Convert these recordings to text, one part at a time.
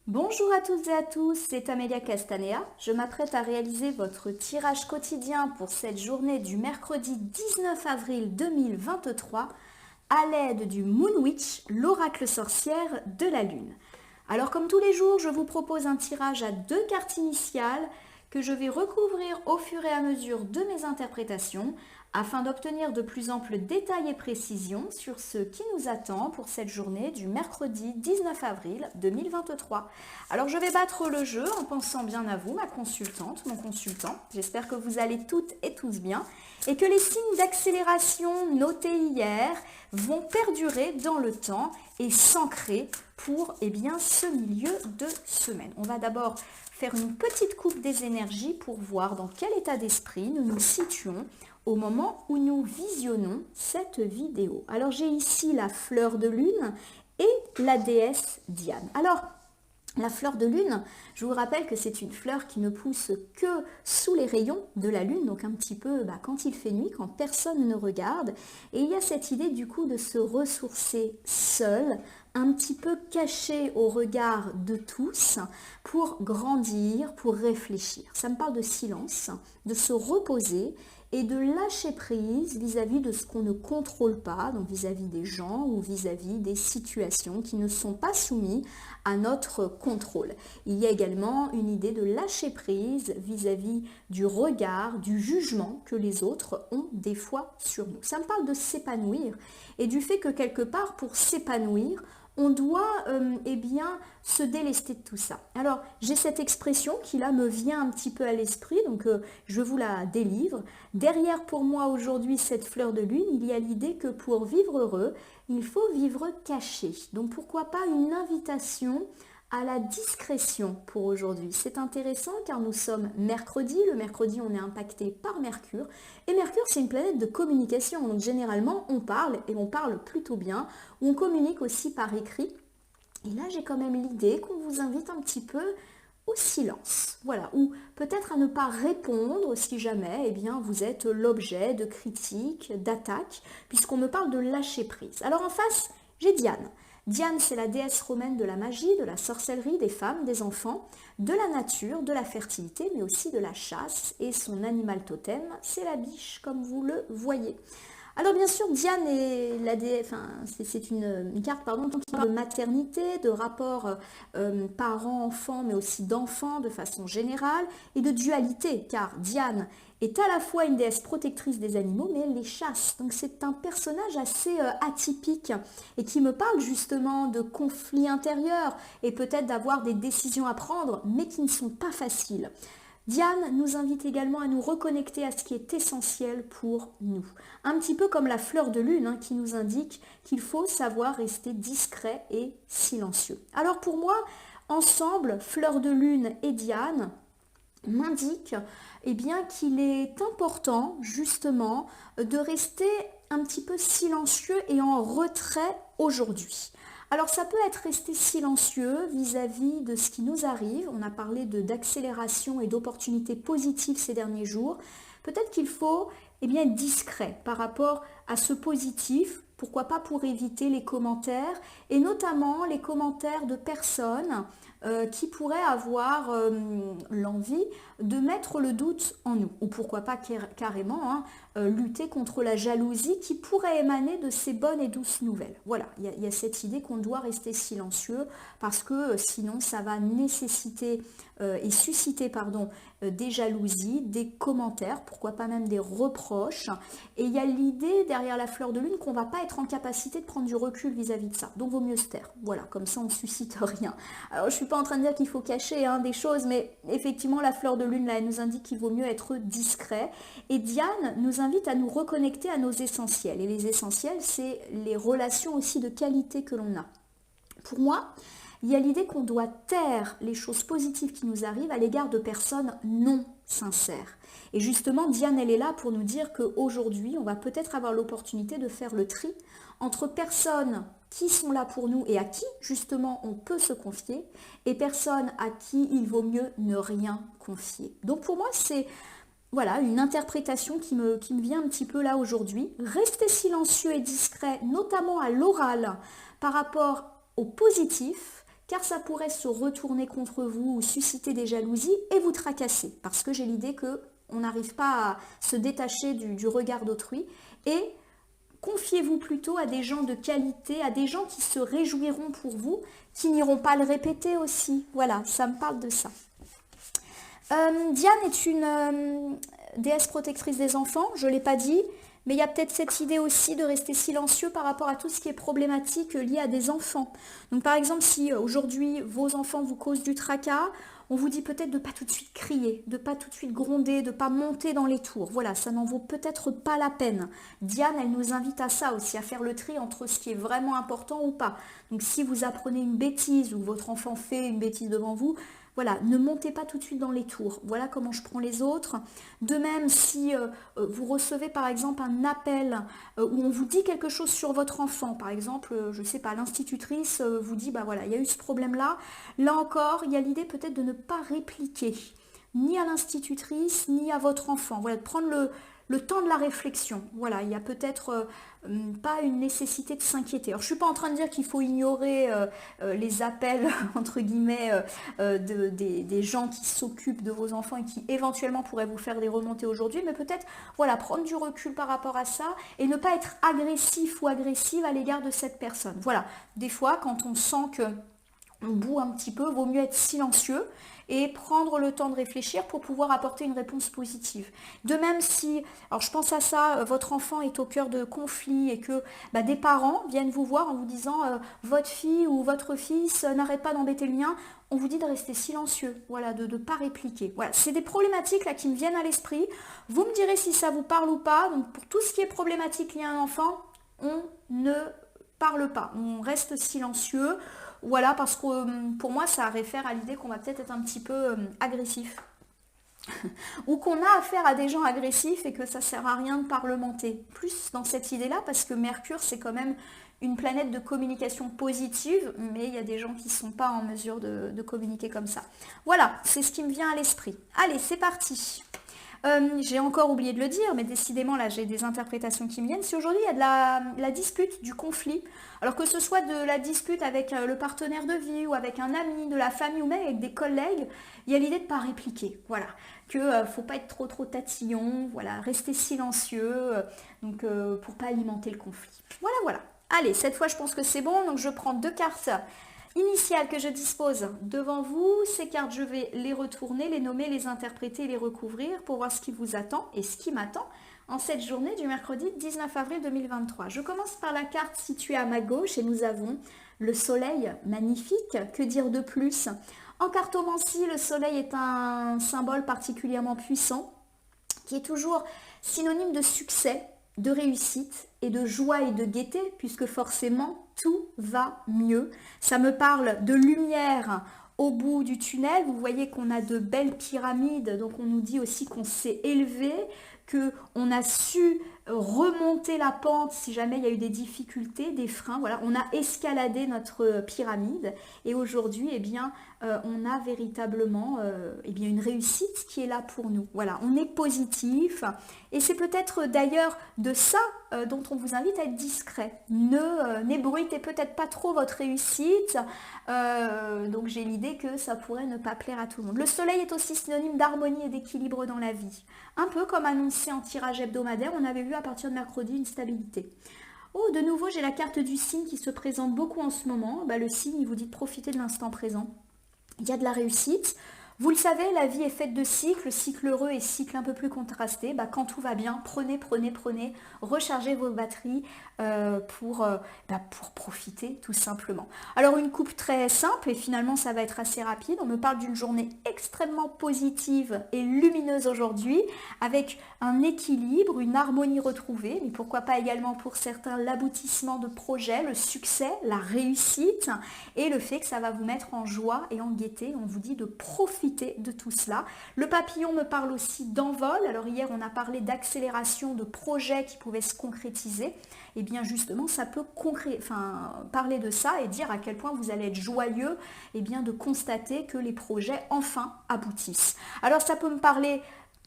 Bonjour à toutes et à tous, c'est Amélia Castanea. Je m'apprête à réaliser votre tirage quotidien pour cette journée du mercredi 19 avril 2023 à l'aide du Moon Witch, l'oracle sorcière de la Lune. Alors comme tous les jours, je vous propose un tirage à 2 cartes initiales que je vais recouvrir au fur et à mesure de mes interprétations afin d'obtenir de plus amples détails et précisions sur ce qui nous attend pour cette journée du mercredi 19 avril 2023. Alors je vais battre le jeu en pensant bien à vous, ma consultante, mon consultant. J'espère que vous allez toutes et tous bien et que les signes d'accélération notés hier vont perdurer dans le temps et s'ancrer pour ce milieu de semaine. On va d'abord faire une petite coupe des énergies pour voir dans quel état d'esprit nous nous situons au moment où nous visionnons cette vidéo. Alors j'ai ici la fleur de lune et la déesse Diane. Alors la fleur de lune, je vous rappelle que c'est une fleur qui ne pousse que sous les rayons de la lune, donc un petit peu quand il fait nuit, quand personne ne regarde. Et il y a cette idée du coup de se ressourcer seul, un petit peu caché au regard de tous, pour grandir, pour réfléchir. Ça me parle de silence, de se reposer et de lâcher prise vis-à-vis de ce qu'on ne contrôle pas, donc vis-à-vis des gens ou vis-à-vis des situations qui ne sont pas soumises à notre contrôle. Il y a également une idée de lâcher prise vis-à-vis du regard, du jugement que les autres ont des fois sur nous. Ça me parle de s'épanouir et du fait que quelque part, pour s'épanouir, on doit se délester de tout ça. Alors, j'ai cette expression qui là me vient un petit peu à l'esprit, donc je vous la délivre. Derrière pour moi aujourd'hui cette fleur de lune, il y a l'idée que pour vivre heureux, il faut vivre caché. Donc pourquoi pas une invitation à la discrétion pour aujourd'hui. C'est intéressant car nous sommes mercredi. Le mercredi, on est impacté par Mercure. Et Mercure, c'est une planète de communication. Donc généralement, on parle et on parle plutôt bien. On communique aussi par écrit. Et là, j'ai quand même l'idée qu'on vous invite un petit peu au silence. Voilà, ou peut-être à ne pas répondre si jamais vous êtes l'objet de critiques, d'attaques, puisqu'on me parle de lâcher prise. Alors en face, j'ai Diane. Diane, c'est la déesse romaine de la magie, de la sorcellerie, des femmes, des enfants, de la nature, de la fertilité, mais aussi de la chasse. Et son animal totem, c'est la biche, comme vous le voyez. Alors bien sûr, Diane est la déesse, c'est une carte qui parle de maternité, de rapport parents-enfants, mais aussi d'enfants de façon générale, et de dualité, car Diane est à la fois une déesse protectrice des animaux, mais elle les chasse. Donc c'est un personnage assez atypique et qui me parle justement de conflits intérieurs et peut-être d'avoir des décisions à prendre, mais qui ne sont pas faciles. Diane nous invite également à nous reconnecter à ce qui est essentiel pour nous. Un petit peu comme la fleur de lune qui nous indique qu'il faut savoir rester discret et silencieux. Alors pour moi, ensemble, fleur de lune et Diane m'indiquent qu'il est important justement de rester un petit peu silencieux et en retrait aujourd'hui. Alors ça peut être rester silencieux vis-à-vis de ce qui nous arrive. On a parlé d'accélération et d'opportunités positives ces derniers jours. Peut-être qu'il faut être discret par rapport à ce positif. Pourquoi pas pour éviter les commentaires et notamment les commentaires de personnes qui pourraient avoir l'envie de mettre le doute en nous. Ou pourquoi pas carrément lutter contre la jalousie qui pourrait émaner de ces bonnes et douces nouvelles. Voilà, il y a cette idée qu'on doit rester silencieux parce que sinon ça va nécessiter et susciter des jalousies, des commentaires, pourquoi pas même des reproches. Et il y a l'idée derrière la fleur de lune qu'on ne va pas être en capacité de prendre du recul vis-à-vis de ça. Donc vaut mieux se taire. Voilà, comme ça on ne suscite rien. Alors je ne suis pas en train de dire qu'il faut cacher des choses, mais effectivement la fleur de lune là, elle nous indique qu'il vaut mieux être discret. Et Diane nous invite à nous reconnecter à nos essentiels. Et les essentiels, c'est les relations aussi de qualité que l'on a. Pour moi, il y a l'idée qu'on doit taire les choses positives qui nous arrivent à l'égard de personnes non sincères. Et justement, Diane, elle est là pour nous dire qu'aujourd'hui, on va peut-être avoir l'opportunité de faire le tri entre personnes qui sont là pour nous et à qui, justement, on peut se confier, et personnes à qui il vaut mieux ne rien confier. Donc pour moi, c'est une interprétation qui me vient un petit peu là aujourd'hui. Rester silencieux et discret, notamment à l'oral, par rapport au positif, car ça pourrait se retourner contre vous ou susciter des jalousies et vous tracasser, parce que j'ai l'idée qu'on n'arrive pas à se détacher du regard d'autrui. Et confiez-vous plutôt à des gens de qualité, à des gens qui se réjouiront pour vous, qui n'iront pas le répéter aussi. Voilà, ça me parle de ça. Diane est une déesse protectrice des enfants, je ne l'ai pas dit, mais il y a peut-être cette idée aussi de rester silencieux par rapport à tout ce qui est problématique lié à des enfants. Donc par exemple, si aujourd'hui vos enfants vous causent du tracas, on vous dit peut-être de ne pas tout de suite crier, de ne pas tout de suite gronder, de ne pas monter dans les tours. Voilà, ça n'en vaut peut-être pas la peine. Diane, elle nous invite à ça aussi, à faire le tri entre ce qui est vraiment important ou pas. Donc si vous apprenez une bêtise ou votre enfant fait une bêtise devant vous, voilà, ne montez pas tout de suite dans les tours. Voilà comment je prends les autres. De même, si vous recevez par exemple un appel où on vous dit quelque chose sur votre enfant, par exemple, je ne sais pas, l'institutrice vous dit, bah voilà, il y a eu ce problème-là. Là encore, il y a l'idée peut-être de ne pas répliquer, ni à l'institutrice, ni à votre enfant. Voilà, de prendre le temps de la réflexion. Voilà, il n'y a peut-être pas une nécessité de s'inquiéter. Alors, je ne suis pas en train de dire qu'il faut ignorer les appels, entre guillemets, des gens qui s'occupent de vos enfants et qui éventuellement pourraient vous faire des remontées aujourd'hui, mais peut-être, voilà, prendre du recul par rapport à ça et ne pas être agressif ou agressive à l'égard de cette personne. Voilà, des fois, quand on sent que on boue un petit peu, vaut mieux être silencieux et prendre le temps de réfléchir pour pouvoir apporter une réponse positive. De même si, alors je pense à ça, votre enfant est au cœur de conflits et que des parents viennent vous voir en vous disant votre fille ou votre fils n'arrête pas d'embêter le mien, on vous dit de rester silencieux, voilà, de ne pas répliquer. Voilà, c'est des problématiques là qui me viennent à l'esprit. Vous me direz si ça vous parle ou pas. Donc pour tout ce qui est problématique lié à un enfant, on ne parle pas, on reste silencieux. Voilà, parce que pour moi, ça réfère à l'idée qu'on va peut-être être un petit peu agressif. Ou qu'on a affaire à des gens agressifs et que ça ne sert à rien de parlementer. Plus dans cette idée-là, parce que Mercure, c'est quand même une planète de communication positive, mais il y a des gens qui ne sont pas en mesure de communiquer comme ça. Voilà, c'est ce qui me vient à l'esprit. Allez, c'est parti. J'ai encore oublié de le dire, mais décidément là j'ai des interprétations qui me viennent. Si aujourd'hui il y a de la dispute, du conflit, alors que ce soit de la dispute avec le partenaire de vie ou avec un ami, de la famille ou même avec des collègues, il y a l'idée de ne pas répliquer. Voilà, que faut pas être trop tatillon, voilà, rester silencieux, donc pour pas alimenter le conflit. Voilà. Allez, cette fois je pense que c'est bon, donc je prends 2 cartes initiales que je dispose devant vous. Ces cartes, je vais les retourner, les nommer, les interpréter et les recouvrir pour voir ce qui vous attend et ce qui m'attend en cette journée du mercredi 19 avril 2023. Je commence par la carte située à ma gauche et nous avons le soleil, magnifique, que dire de plus? En cartomancie, le soleil est un symbole particulièrement puissant qui est toujours synonyme de succès, de réussite et de joie et de gaieté, puisque forcément tout va mieux. Ça me parle de lumière au bout du tunnel. Vous voyez qu'on a de belles pyramides, donc on nous dit aussi qu'on s'est élevé, qu'on a su remonter la pente si jamais il y a eu des difficultés, des freins. Voilà, on a escaladé notre pyramide et aujourd'hui, on a véritablement une réussite qui est là pour nous. Voilà, on est positif et c'est peut-être d'ailleurs de ça dont on vous invite à être discret. N'ébruitez peut-être pas trop votre réussite, donc j'ai l'idée que ça pourrait ne pas plaire à tout le monde. Le soleil est aussi synonyme d'harmonie et d'équilibre dans la vie. Un peu comme annoncé en tirage hebdomadaire, on avait vu à partir de mercredi une stabilité. Oh, de nouveau, j'ai la carte du signe qui se présente beaucoup en ce moment. Le signe, il vous dit de profiter de l'instant présent. Il y a de la réussite. Vous le savez, la vie est faite de cycle heureux et cycle un peu plus contrasté. Quand tout va bien, prenez, rechargez vos batteries pour profiter tout simplement. Alors une coupe très simple et finalement ça va être assez rapide. On me parle d'une journée extrêmement positive et lumineuse aujourd'hui avec un équilibre, une harmonie retrouvée, mais pourquoi pas également pour certains l'aboutissement de projets, le succès, la réussite et le fait que ça va vous mettre en joie et en gaieté. On vous dit de profiter de tout cela. Le papillon me parle aussi d'envol. Alors hier on a parlé d'accélération de projets qui pouvaient se concrétiser. Et bien justement ça peut parler de ça et dire à quel point vous allez être joyeux de constater que les projets enfin aboutissent. Alors ça peut me parler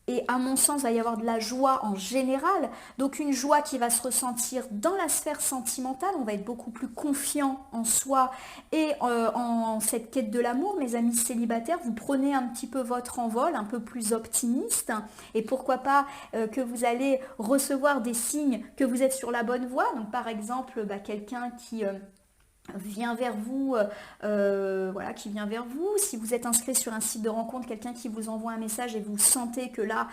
et à mon sens, il va y avoir de la joie en général. Donc une joie qui va se ressentir dans la sphère sentimentale. On va être beaucoup plus confiant en soi et en cette quête de l'amour. Mes amis célibataires, vous prenez un petit peu votre envol, un peu plus optimiste. Et pourquoi pas que vous allez recevoir des signes que vous êtes sur la bonne voie. Donc par exemple, quelqu'un qui vient vers vous, voilà, qui vient vers vous. Si vous êtes inscrit sur un site de rencontre, quelqu'un qui vous envoie un message et vous sentez que là,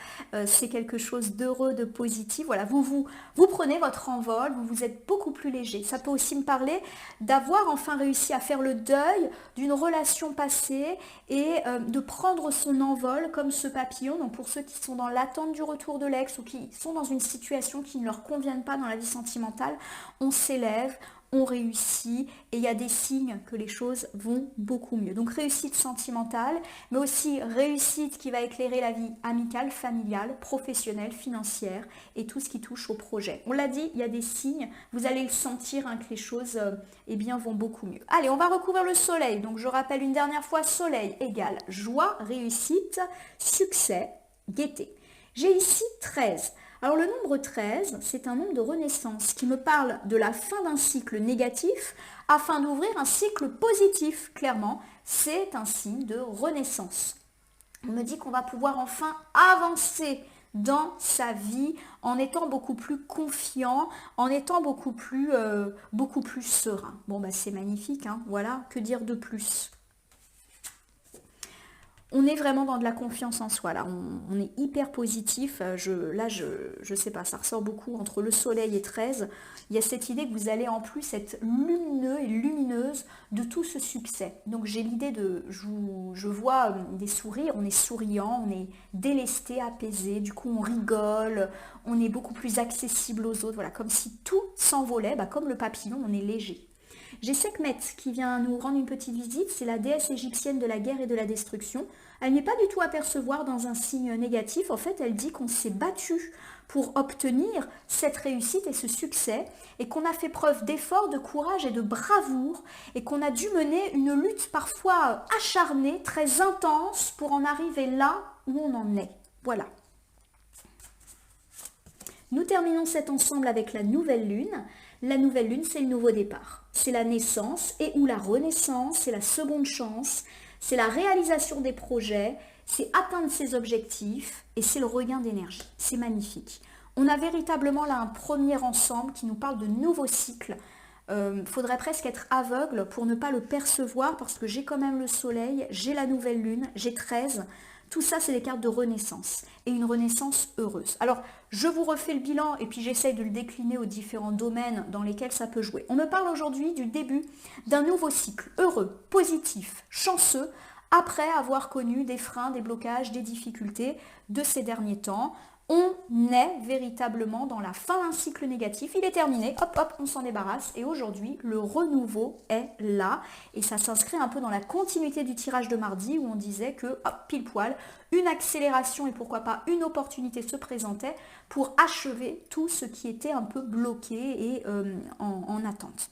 c'est quelque chose d'heureux, de positif. Voilà, vous prenez votre envol, vous êtes beaucoup plus léger. Ça peut aussi me parler d'avoir enfin réussi à faire le deuil d'une relation passée et de prendre son envol comme ce papillon. Donc pour ceux qui sont dans l'attente du retour de l'ex ou qui sont dans une situation qui ne leur convient pas dans la vie sentimentale, on s'élève, on réussit et il y a des signes que les choses vont beaucoup mieux. Donc réussite sentimentale, mais aussi réussite qui va éclairer la vie amicale, familiale, professionnelle, financière et tout ce qui touche au projet. On l'a dit, il y a des signes, vous allez le sentir que les choses vont beaucoup mieux. Allez, on va recouvrir le soleil. Donc je rappelle une dernière fois, soleil égale joie, réussite, succès, gaieté. J'ai ici 13. Alors le nombre 13, c'est un nombre de renaissance qui me parle de la fin d'un cycle négatif afin d'ouvrir un cycle positif. Clairement, c'est un signe de renaissance. On me dit qu'on va pouvoir enfin avancer dans sa vie en étant beaucoup plus confiant, en étant beaucoup plus serein. Bon, c'est magnifique, hein, voilà, que dire de plus ? On est vraiment dans de la confiance en soi, là, on est hyper positif, je sais pas, ça ressort beaucoup entre le soleil et 13, il y a cette idée que vous allez en plus être lumineux et lumineuse de tout ce succès. Donc j'ai l'idée je vois des sourires, on est souriant, on est délesté, apaisé, du coup on rigole, on est beaucoup plus accessible aux autres, voilà, comme si tout s'envolait, comme le papillon, on est léger. J'ai Sekhmet qui vient nous rendre une petite visite, c'est la déesse égyptienne de la guerre et de la destruction. Elle n'est pas du tout à percevoir dans un signe négatif, en fait elle dit qu'on s'est battu pour obtenir cette réussite et ce succès, et qu'on a fait preuve d'effort, de courage et de bravoure, et qu'on a dû mener une lutte parfois acharnée, très intense, pour en arriver là où on en est. Voilà. Nous terminons cet ensemble avec la nouvelle lune. La nouvelle lune, c'est le nouveau départ. C'est la naissance et ou la renaissance, c'est la seconde chance, c'est la réalisation des projets, c'est atteindre ses objectifs et c'est le regain d'énergie. C'est magnifique. On a véritablement là un premier ensemble qui nous parle de nouveaux cycles. Faudrait presque être aveugle pour ne pas le percevoir parce que j'ai quand même le soleil, j'ai la nouvelle lune, j'ai 13. Tout ça, c'est des cartes de renaissance et une renaissance heureuse. Alors, je vous refais le bilan et puis j'essaye de le décliner aux différents domaines dans lesquels ça peut jouer. On me parle aujourd'hui du début d'un nouveau cycle heureux, positif, chanceux, après avoir connu des freins, des blocages, des difficultés de ces derniers temps. On est véritablement dans la fin d'un cycle négatif, il est terminé, hop hop, on s'en débarrasse et aujourd'hui le renouveau est là et ça s'inscrit un peu dans la continuité du tirage de mardi où on disait que hop, pile poil, une accélération et pourquoi pas une opportunité se présentait pour achever tout ce qui était un peu bloqué et en attente.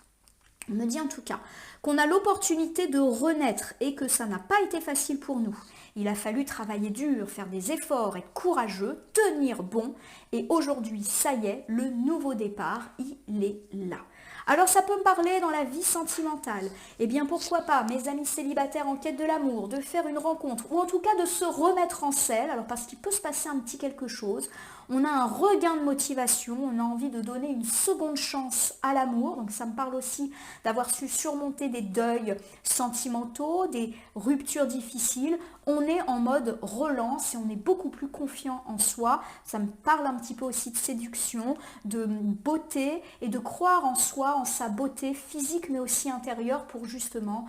On me dit en tout cas qu'on a l'opportunité de renaître et que ça n'a pas été facile pour nous. Il a fallu travailler dur, faire des efforts, être courageux, tenir bon. Et aujourd'hui, ça y est, le nouveau départ, il est là. Alors ça peut me parler dans la vie sentimentale. Eh bien pourquoi pas, mes amis célibataires en quête de l'amour, de faire une rencontre ou en tout cas de se remettre en selle. Alors parce qu'il peut se passer un petit quelque chose. On a un regain de motivation, on a envie de donner une seconde chance à l'amour. Donc ça me parle aussi d'avoir su surmonter des deuils sentimentaux, des ruptures difficiles. On est en mode relance et on est beaucoup plus confiant en soi. Ça me parle un petit peu aussi de séduction, de beauté et de croire en soi, en sa beauté physique mais aussi intérieure pour justement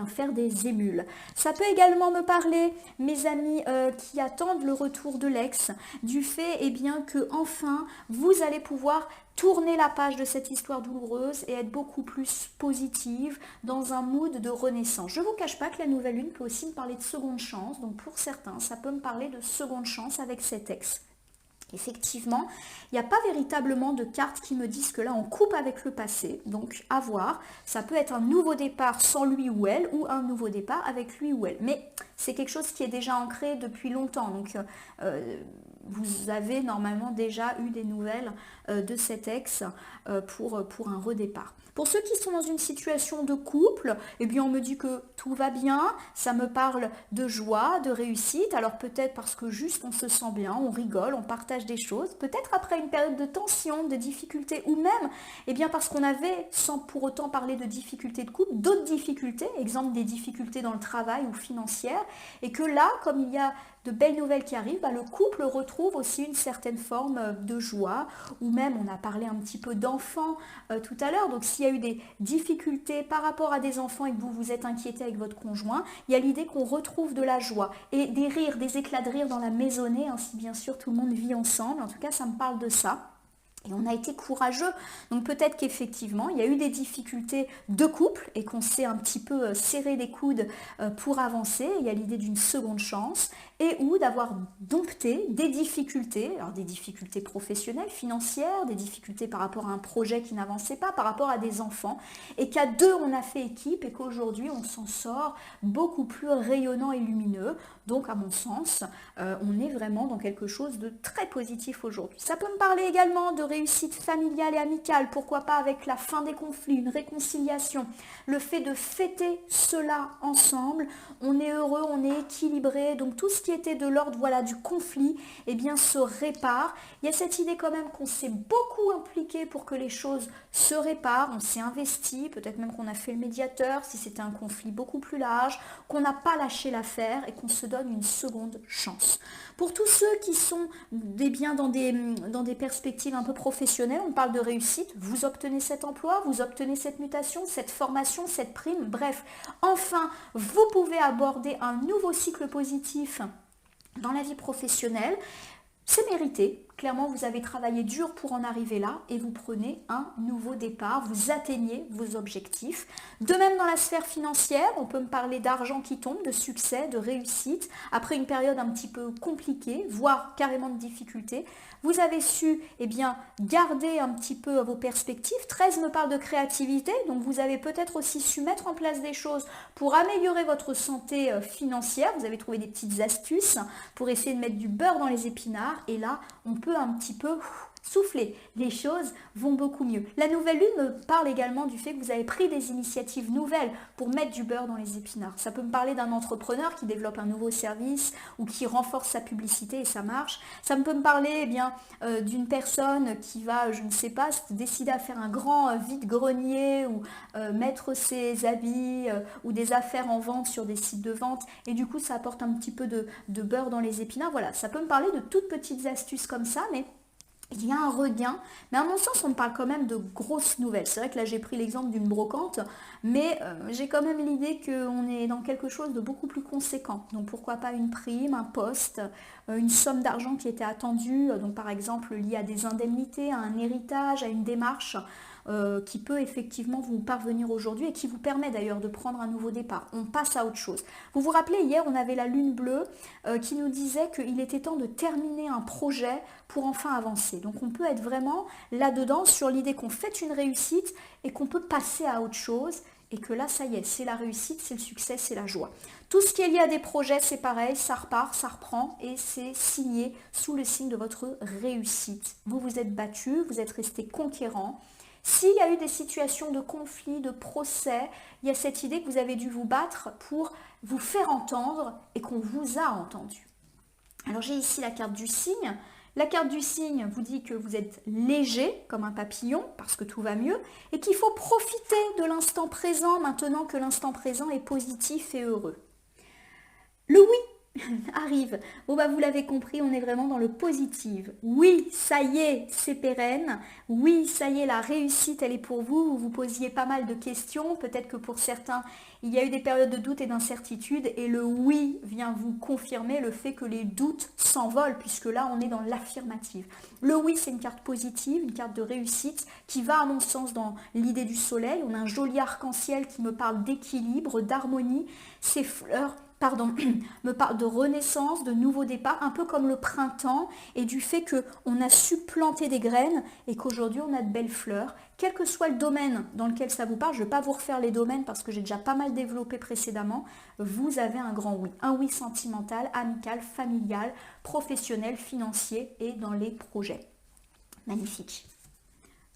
faire des émules. Ça peut également me parler, mes amis qui attendent le retour de l'ex, du fait que enfin vous allez pouvoir tourner la page de cette histoire douloureuse et être beaucoup plus positive dans un mood de renaissance. Je ne vous cache pas que la nouvelle lune peut aussi me parler de seconde chance, donc pour certains, ça peut me parler de seconde chance avec cet ex. Effectivement, il n'y a pas véritablement de cartes qui me disent que là on coupe avec le passé, donc à voir, ça peut être un nouveau départ sans lui ou elle ou un nouveau départ avec lui ou elle, mais c'est quelque chose qui est déjà ancré depuis longtemps, donc vous avez normalement déjà eu des nouvelles de cet ex pour un redépart. Pour ceux qui sont dans une situation de couple, eh bien on me dit que tout va bien, ça me parle de joie, de réussite, alors peut-être parce que juste on se sent bien, on rigole, on partage des choses, peut-être après une période de tension, de difficulté, ou même eh bien parce qu'on avait, sans pour autant parler de difficultés de couple, d'autres difficultés, exemple des difficultés dans le travail ou financières, et que là, comme il y a de belles nouvelles qui arrivent, le couple retrouve aussi une certaine forme de joie, ou même on a parlé un petit peu d'enfants tout à l'heure, donc s'il y a eu des difficultés par rapport à des enfants et que vous vous êtes inquiété avec votre conjoint, il y a l'idée qu'on retrouve de la joie et des rires, des éclats de rire dans la maisonnée, hein, si bien sûr tout le monde vit ensemble, en tout cas ça me parle de ça. Et on a été courageux, donc peut-être qu'effectivement il y a eu des difficultés de couple et qu'on s'est un petit peu serré les coudes pour avancer. Il y a l'idée d'une seconde chance et ou d'avoir dompté des difficultés, alors des difficultés professionnelles, financières, des difficultés par rapport à un projet qui n'avançait pas, par rapport à des enfants, et qu'à deux on a fait équipe et qu'aujourd'hui on s'en sort beaucoup plus rayonnant et lumineux. Donc à mon sens, on est vraiment dans quelque chose de très positif aujourd'hui. Ça peut me parler également de réussite familiale et amicale, pourquoi pas avec la fin des conflits, une réconciliation, le fait de fêter cela ensemble, on est heureux, on est équilibré, donc tout ce qui était de l'ordre du conflit, eh bien se répare. Il y a cette idée quand même qu'on s'est beaucoup impliqué pour que les choses se réparent, on s'est investi, peut-être même qu'on a fait le médiateur si c'était un conflit beaucoup plus large, qu'on n'a pas lâché l'affaire et qu'on se donne une seconde chance. Pour tous ceux qui sont dans des perspectives un peu professionnelles, on parle de réussite, vous obtenez cet emploi, vous obtenez cette mutation, cette formation, cette prime, bref, enfin, vous pouvez aborder un nouveau cycle positif dans la vie professionnelle. C'est mérité. Clairement, vous avez travaillé dur pour en arriver là et vous prenez un nouveau départ, vous atteignez vos objectifs. De même dans la sphère financière, on peut me parler d'argent qui tombe, de succès, de réussite. Après une période un petit peu compliquée, voire carrément de difficulté, vous avez su garder un petit peu vos perspectives. 13 me parle de créativité, donc vous avez peut-être aussi su mettre en place des choses pour améliorer votre santé financière. Vous avez trouvé des petites astuces pour essayer de mettre du beurre dans les épinards et là, on peut un petit peu souffler, les choses vont beaucoup mieux. La nouvelle lune me parle également du fait que vous avez pris des initiatives nouvelles pour mettre du beurre dans les épinards. Ça peut me parler d'un entrepreneur qui développe un nouveau service ou qui renforce sa publicité et ça marche. Ça peut me parler d'une personne qui va, je ne sais pas, décider à faire un grand vide-grenier ou mettre ses habits ou des affaires en vente sur des sites de vente et du coup ça apporte un petit peu de beurre dans les épinards. Voilà, ça peut me parler de toutes petites astuces comme ça, mais il y a un regain, mais à mon sens, on me parle quand même de grosses nouvelles. C'est vrai que là, j'ai pris l'exemple d'une brocante, mais j'ai quand même l'idée qu'on est dans quelque chose de beaucoup plus conséquent. Donc, pourquoi pas une prime, un poste, une somme d'argent qui était attendue, donc par exemple liée à des indemnités, à un héritage, à une démarche qui peut effectivement vous parvenir aujourd'hui et qui vous permet d'ailleurs de prendre un nouveau départ. On passe à autre chose. Vous vous rappelez, hier, on avait la lune bleue qui nous disait qu'il était temps de terminer un projet pour enfin avancer. Donc on peut être vraiment là-dedans sur l'idée qu'on fait une réussite et qu'on peut passer à autre chose et que là, ça y est, c'est la réussite, c'est le succès, c'est la joie. Tout ce qui est lié à des projets, c'est pareil, ça repart, ça reprend et c'est signé sous le signe de votre réussite. Vous vous êtes battu, vous êtes resté conquérant. S'il y a eu des situations de conflit, de procès, il y a cette idée que vous avez dû vous battre pour vous faire entendre et qu'on vous a entendu. Alors j'ai ici la carte du cygne. La carte du cygne vous dit que vous êtes léger comme un papillon parce que tout va mieux et qu'il faut profiter de l'instant présent maintenant que l'instant présent est positif et heureux. Le oui arrive. Bon vous l'avez compris, on est vraiment dans le positif. Oui, ça y est, c'est pérenne. Oui, ça y est, la réussite, elle est pour vous. Vous vous posiez pas mal de questions. Peut-être que pour certains, il y a eu des périodes de doute et d'incertitude. Et le oui vient vous confirmer le fait que les doutes s'envolent, puisque là, on est dans l'affirmative. Le oui, c'est une carte positive, une carte de réussite qui va, à mon sens, dans l'idée du soleil. On a un joli arc-en-ciel qui me parle d'équilibre, d'harmonie. Ces fleurs me parle de renaissance, de nouveau départ, un peu comme le printemps et du fait qu'on a su planter des graines et qu'aujourd'hui on a de belles fleurs. Quel que soit le domaine dans lequel ça vous parle, je ne vais pas vous refaire les domaines parce que j'ai déjà pas mal développé précédemment, vous avez un grand oui. Un oui sentimental, amical, familial, professionnel, financier et dans les projets. Magnifique.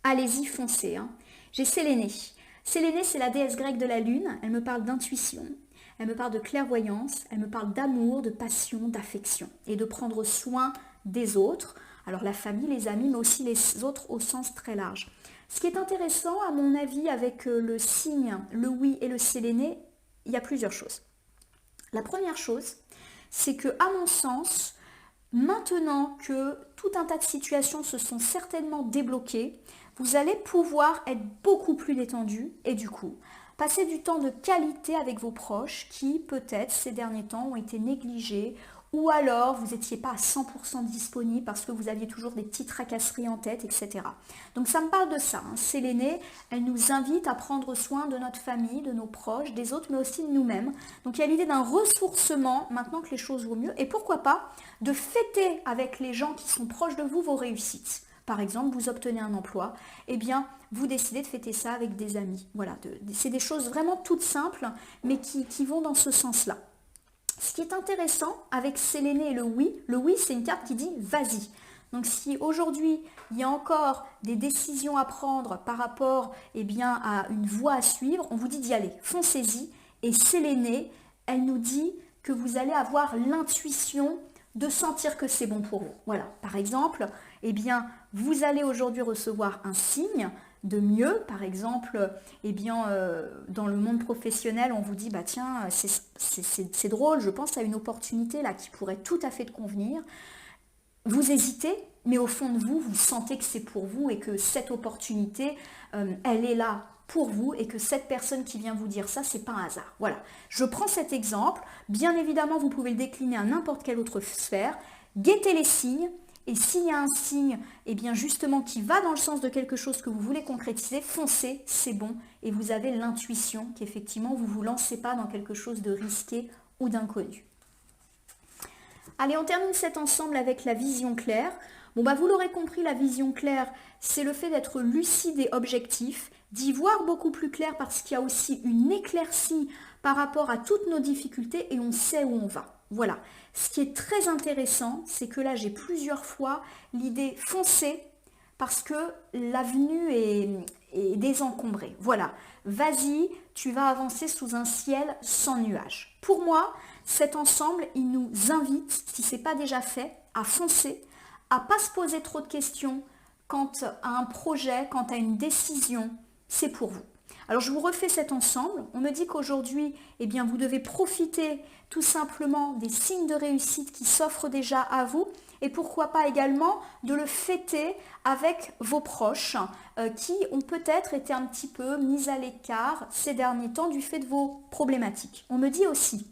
Allez-y, foncez. Hein. J'ai Sélénée. Sélénée, c'est la déesse grecque de la lune. Elle me parle d'intuition, elle me parle de clairvoyance, elle me parle d'amour, de passion, d'affection et de prendre soin des autres. Alors la famille, les amis, mais aussi les autres au sens très large. Ce qui est intéressant, à mon avis, avec le signe, le oui et le Sélénée, il y a plusieurs choses. La première chose, c'est que, à mon sens, maintenant que tout un tas de situations se sont certainement débloquées, vous allez pouvoir être beaucoup plus détendu et du coup, passer du temps de qualité avec vos proches qui, peut-être, ces derniers temps ont été négligés ou alors vous n'étiez pas à 100% disponible parce que vous aviez toujours des petites tracasseries en tête, etc. Donc ça me parle de ça. Hein. Sélénée, elle nous invite à prendre soin de notre famille, de nos proches, des autres, mais aussi de nous-mêmes. Donc il y a l'idée d'un ressourcement maintenant que les choses vont mieux. Et pourquoi pas de fêter avec les gens qui sont proches de vous vos réussites. Par exemple, vous obtenez un emploi, eh bien, vous décidez de fêter ça avec des amis. Voilà, c'est des choses vraiment toutes simples, mais qui vont dans ce sens-là. Ce qui est intéressant avec Sélénée et le oui, c'est une carte qui dit « vas-y ». Donc si aujourd'hui, il y a encore des décisions à prendre par rapport à une voie à suivre, on vous dit d'y aller, foncez-y. Et Sélénée, elle nous dit que vous allez avoir l'intuition de sentir que c'est bon pour vous. Voilà, par exemple, vous allez aujourd'hui recevoir un signe de mieux, par exemple, dans le monde professionnel, on vous dit, bah tiens, c'est drôle, je pense à une opportunité là qui pourrait tout à fait te convenir. Vous hésitez, mais au fond de vous, vous sentez que c'est pour vous et que cette opportunité, elle est là pour vous et que cette personne qui vient vous dire ça, c'est pas un hasard. Voilà, je prends cet exemple. Bien évidemment, vous pouvez le décliner à n'importe quelle autre sphère. Guettez les signes. Et s'il y a un signe, justement, qui va dans le sens de quelque chose que vous voulez concrétiser, foncez, c'est bon. Et vous avez l'intuition qu'effectivement, vous ne vous lancez pas dans quelque chose de risqué ou d'inconnu. Allez, on termine cet ensemble avec la vision claire. Bon, vous l'aurez compris, la vision claire, c'est le fait d'être lucide et objectif, d'y voir beaucoup plus clair parce qu'il y a aussi une éclaircie par rapport à toutes nos difficultés et on sait où on va. Voilà. Ce qui est très intéressant, c'est que là, j'ai plusieurs fois l'idée foncée parce que l'avenue est désencombrée. Voilà. Vas-y, tu vas avancer sous un ciel sans nuages. Pour moi, cet ensemble, il nous invite, si ce n'est pas déjà fait, à foncer, à ne pas se poser trop de questions quant à un projet, quant à une décision, c'est pour vous. Alors je vous refais cet ensemble, on me dit qu'aujourd'hui, vous devez profiter tout simplement des signes de réussite qui s'offrent déjà à vous et pourquoi pas également de le fêter avec vos proches qui ont peut-être été un petit peu mis à l'écart ces derniers temps du fait de vos problématiques. On me dit aussi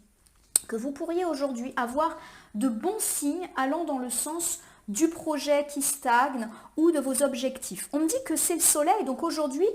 que vous pourriez aujourd'hui avoir de bons signes allant dans le sens du projet qui stagne ou de vos objectifs. On me dit que c'est le soleil, donc aujourd'hui,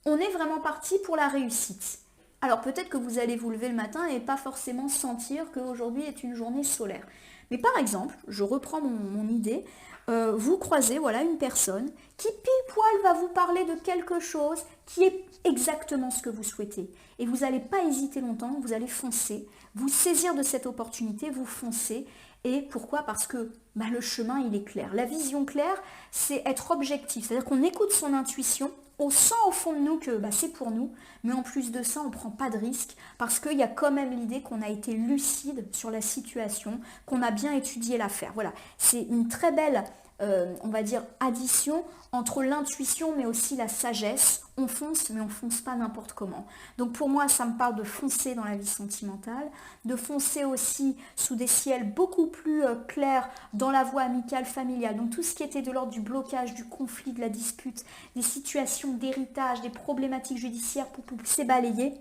on est vraiment parti pour la réussite. Alors peut-être que vous allez vous lever le matin et pas forcément sentir qu'aujourd'hui est une journée solaire. Mais par exemple, je reprends mon idée, vous croisez une personne qui pile poil va vous parler de quelque chose qui est exactement ce que vous souhaitez. Et vous n'allez pas hésiter longtemps, vous allez foncer, vous saisir de cette opportunité, vous foncez. Et pourquoi? Parce que le chemin, il est clair. La vision claire, c'est être objectif. C'est-à-dire qu'on écoute son intuition, on sent au fond de nous que c'est pour nous, mais en plus de ça, on ne prend pas de risque parce qu'il y a quand même l'idée qu'on a été lucide sur la situation, qu'on a bien étudié l'affaire. Voilà, c'est une très belle, on va dire, addition entre l'intuition mais aussi la sagesse. On fonce, mais on ne fonce pas n'importe comment. Donc pour moi, ça me parle de foncer dans la vie sentimentale, de foncer aussi sous des ciels beaucoup plus clairs dans la voie amicale, familiale. Donc tout ce qui était de l'ordre du blocage, du conflit, de la dispute, des situations d'héritage, des problématiques judiciaires pour c'est balayé.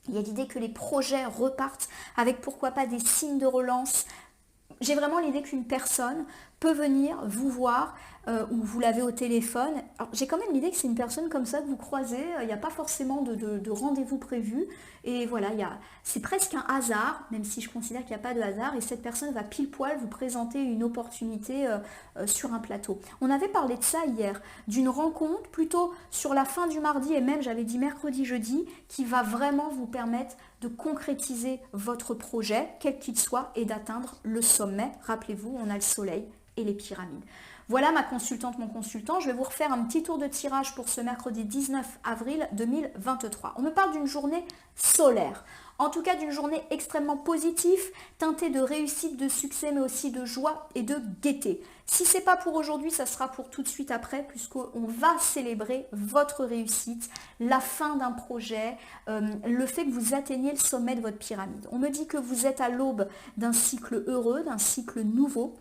Il y a l'idée que les projets repartent avec pourquoi pas des signes de relance. J'ai vraiment l'idée qu'une personne peut venir vous voir ou vous l'avez au téléphone. J'ai quand même l'idée que c'est une personne comme ça que vous croisez, il n'y a pas forcément de rendez-vous prévu. Et voilà, c'est presque un hasard, même si je considère qu'il n'y a pas de hasard. Et cette personne va pile poil vous présenter une opportunité sur un plateau. On avait parlé de ça hier, d'une rencontre plutôt sur la fin du mardi et même j'avais dit mercredi, jeudi, qui va vraiment vous permettre de concrétiser votre projet, quel qu'il soit, et d'atteindre le sommet. Rappelez-vous, on a le soleil et les pyramides. Voilà ma consultante, mon consultant. Je vais vous refaire un petit tour de tirage pour ce mercredi 19 avril 2023. On me parle d'une journée solaire. En tout cas, d'une journée extrêmement positive, teintée de réussite, de succès, mais aussi de joie et de gaieté. Si ce n'est pas pour aujourd'hui, ça sera pour tout de suite après, puisqu'on va célébrer votre réussite, la fin d'un projet, le fait que vous atteigniez le sommet de votre pyramide. On me dit que vous êtes à l'aube d'un cycle heureux, d'un cycle nouveau.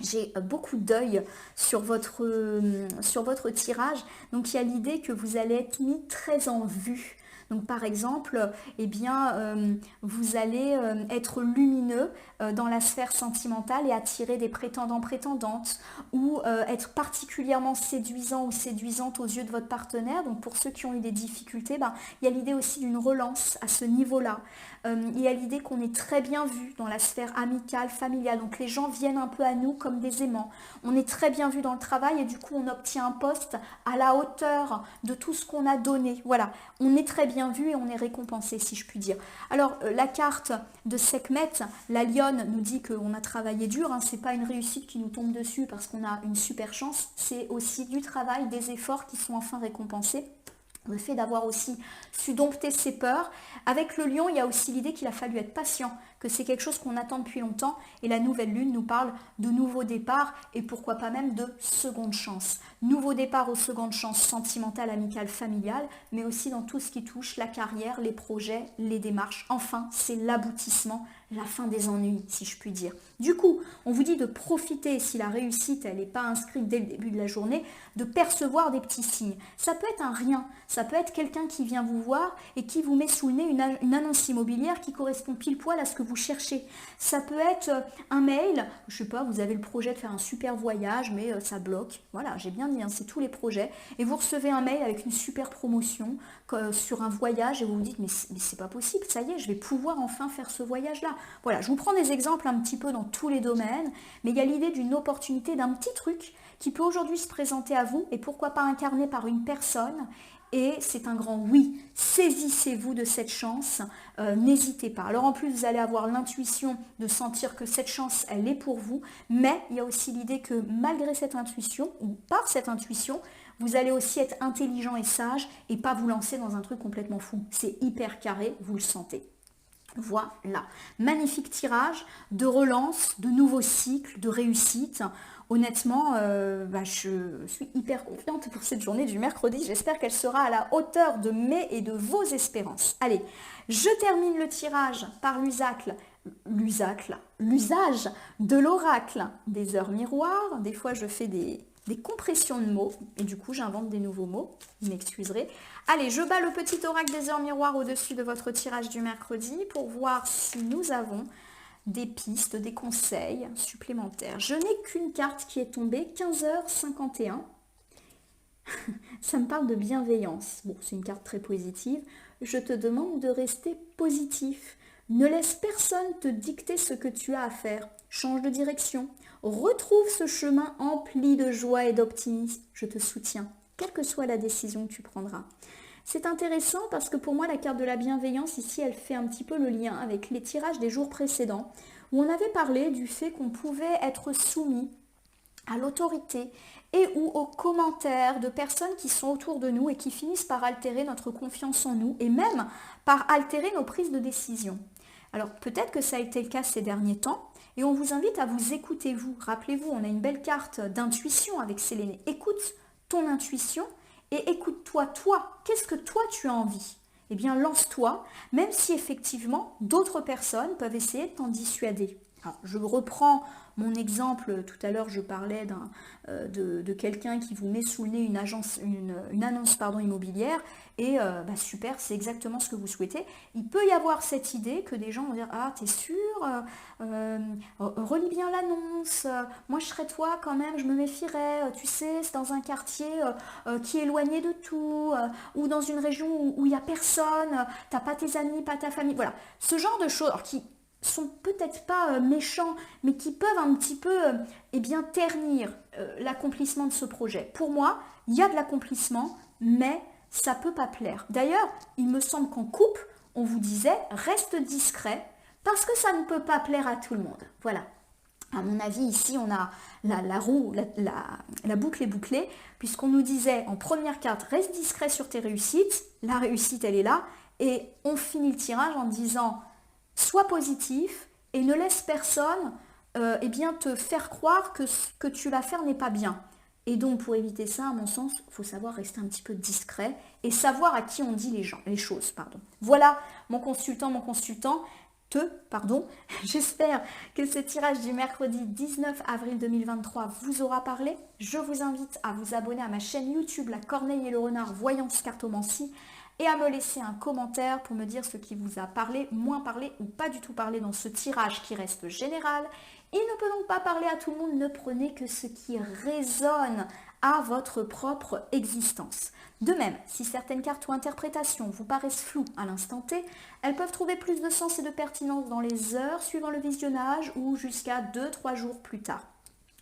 J'ai beaucoup d'œil sur votre tirage, donc il y a l'idée que vous allez être mis très en vue. Donc par exemple, eh bien, vous allez être lumineux dans la sphère sentimentale et attirer des prétendants, prétendantes, ou être particulièrement séduisant ou séduisante aux yeux de votre partenaire. Donc pour ceux qui ont eu des difficultés, il y a l'idée aussi d'une relance à ce niveau-là. Il y a l'idée qu'on est très bien vu dans la sphère amicale, familiale. Donc les gens viennent un peu à nous comme des aimants. On est très bien vu dans le travail et du coup on obtient un poste à la hauteur de tout ce qu'on a donné. Voilà, on est très bien vu et on est récompensé, si je puis dire. Alors la carte de Sekhmet, la lionne, nous dit qu'on a travaillé dur. C'est pas une réussite qui nous tombe dessus parce qu'on a une super chance. C'est aussi du travail, des efforts qui sont enfin récompensés. Le fait d'avoir aussi su dompter ses peurs. Avec le lion, il y a aussi l'idée qu'il a fallu être patient, que c'est quelque chose qu'on attend depuis longtemps. Et la nouvelle lune nous parle de nouveaux départs et pourquoi pas même de seconde chance. Nouveau départ aux secondes chances sentimentales, amicales, familiales, mais aussi dans tout ce qui touche la carrière, les projets, les démarches. Enfin, c'est l'aboutissement, la fin des ennuis, si je puis dire. Du coup, on vous dit de profiter, si la réussite elle n'est pas inscrite dès le début de la journée, de percevoir des petits signes. Ça peut être un rien, ça peut être quelqu'un qui vient vous voir et qui vous met sous le nez une annonce immobilière qui correspond pile poil à ce que vous cherchez. Ça peut être un mail, je sais pas, vous avez le projet de faire un super voyage, mais ça bloque. Voilà, j'ai bien dit, c'est tous les projets. Et vous recevez un mail avec une super promotion sur un voyage et vous vous dites, mais c'est pas possible, ça y est, je vais pouvoir enfin faire ce voyage-là. Voilà, je vous prends des exemples un petit peu dans tous les domaines, mais il y a l'idée d'une opportunité, d'un petit truc qui peut aujourd'hui se présenter à vous et pourquoi pas incarné par une personne. Et c'est un grand oui, saisissez-vous de cette chance, n'hésitez pas. Alors en plus, vous allez avoir l'intuition de sentir que cette chance, elle est pour vous, mais il y a aussi l'idée que malgré cette intuition, ou par cette intuition, vous allez aussi être intelligent et sage et pas vous lancer dans un truc complètement fou. C'est hyper carré, vous le sentez. Voilà, magnifique tirage de relance, de nouveaux cycles, de réussite. Honnêtement, je suis hyper confiante pour cette journée du mercredi. J'espère qu'elle sera à la hauteur de mes et de vos espérances. Allez, je termine le tirage par l'usage de l'oracle des heures miroirs. Des fois, je fais des compressions de mots et du coup, j'invente des nouveaux mots. Vous m'excuserez. Allez, je bats le petit oracle des heures miroirs au-dessus de votre tirage du mercredi pour voir si nous avons des pistes, des conseils supplémentaires. Je n'ai qu'une carte qui est tombée, 15h51. Ça me parle de bienveillance. Bon, c'est une carte très positive. Je te demande de rester positif. Ne laisse personne te dicter ce que tu as à faire. Change de direction. Retrouve ce chemin empli de joie et d'optimisme. Je te soutiens, quelle que soit la décision que tu prendras. C'est intéressant parce que pour moi, la carte de la bienveillance, ici, elle fait un petit peu le lien avec les tirages des jours précédents, où on avait parlé du fait qu'on pouvait être soumis à l'autorité et ou aux commentaires de personnes qui sont autour de nous et qui finissent par altérer notre confiance en nous et même par altérer nos prises de décision. Alors peut-être que ça a été le cas ces derniers temps et on vous invite à vous écouter vous. Rappelez-vous, on a une belle carte d'intuition avec Séléné. Écoute ton intuition et écoute-toi, toi. Qu'est-ce que toi tu as envie ? Eh bien lance-toi, même si effectivement d'autres personnes peuvent essayer de t'en dissuader. Alors, je reprends mon exemple, tout à l'heure je parlais de quelqu'un qui vous met sous le nez une annonce immobilière et super, c'est exactement ce que vous souhaitez. Il peut y avoir cette idée que des gens vont dire « Ah, t'es sûr ? relis bien l'annonce, moi je serais toi quand même, je me méfierais, tu sais, c'est dans un quartier qui est éloigné de tout, ou dans une région où il n'y a personne, t'as pas tes amis, pas ta famille, voilà, ce genre de choses, alors qui sont peut-être pas méchants, mais qui peuvent un petit peu eh bien, ternir l'accomplissement de ce projet. Pour moi, il y a de l'accomplissement, mais ça peut pas plaire. D'ailleurs, il me semble qu'en couple, on vous disait, reste discret, parce que ça ne peut pas plaire à tout le monde. Voilà. À mon avis, ici, on a la roue, la boucle est bouclée, puisqu'on nous disait en première carte, reste discret sur tes réussites. La réussite, elle est là. Et on finit le tirage en disant, sois positif et ne laisse personne eh bien, te faire croire que ce que tu vas faire n'est pas bien. Et donc, pour éviter ça, à mon sens, il faut savoir rester un petit peu discret et savoir à qui on dit les choses. Pardon. Voilà, mon consultant, pardon. J'espère que ce tirage du mercredi 19 avril 2023 vous aura parlé. Je vous invite à vous abonner à ma chaîne YouTube La Corneille et le Renard Voyance Cartomancie et à me laisser un commentaire pour me dire ce qui vous a parlé, moins parlé ou pas du tout parlé dans ce tirage qui reste général. Il ne peut donc pas parler à tout le monde, ne prenez que ce qui résonne à votre propre existence. De même, si certaines cartes ou interprétations vous paraissent floues à l'instant T, elles peuvent trouver plus de sens et de pertinence dans les heures suivant le visionnage ou jusqu'à 2-3 jours plus tard.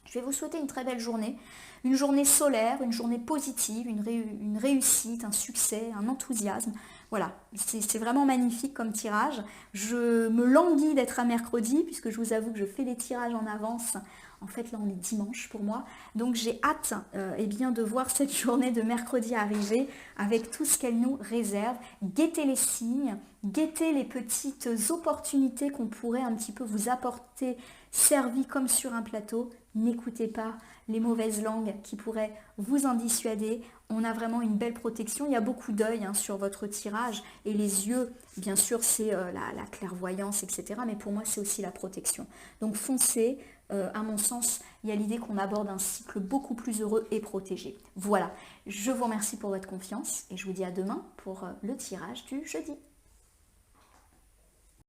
Je vais vous souhaiter une très belle journée, une journée solaire, une journée positive, une réussite, un succès, un enthousiasme. Voilà, c'est vraiment magnifique comme tirage. Je me languis d'être à mercredi, puisque je vous avoue que je fais les tirages en avance. En fait, là, on est dimanche pour moi. Donc, j'ai hâte eh bien, de voir cette journée de mercredi arriver avec tout ce qu'elle nous réserve. Guettez les signes, guettez les petites opportunités qu'on pourrait un petit peu vous apporter, servies comme sur un plateau. N'écoutez pas les mauvaises langues qui pourraient vous en dissuader. On a vraiment une belle protection. Il y a beaucoup d'œil sur votre tirage. Et les yeux, bien sûr, c'est la clairvoyance, etc. Mais pour moi, c'est aussi la protection. Donc, foncez. À mon sens, il y a l'idée qu'on aborde un cycle beaucoup plus heureux et protégé. Voilà, je vous remercie pour votre confiance et je vous dis à demain pour le tirage du jeudi.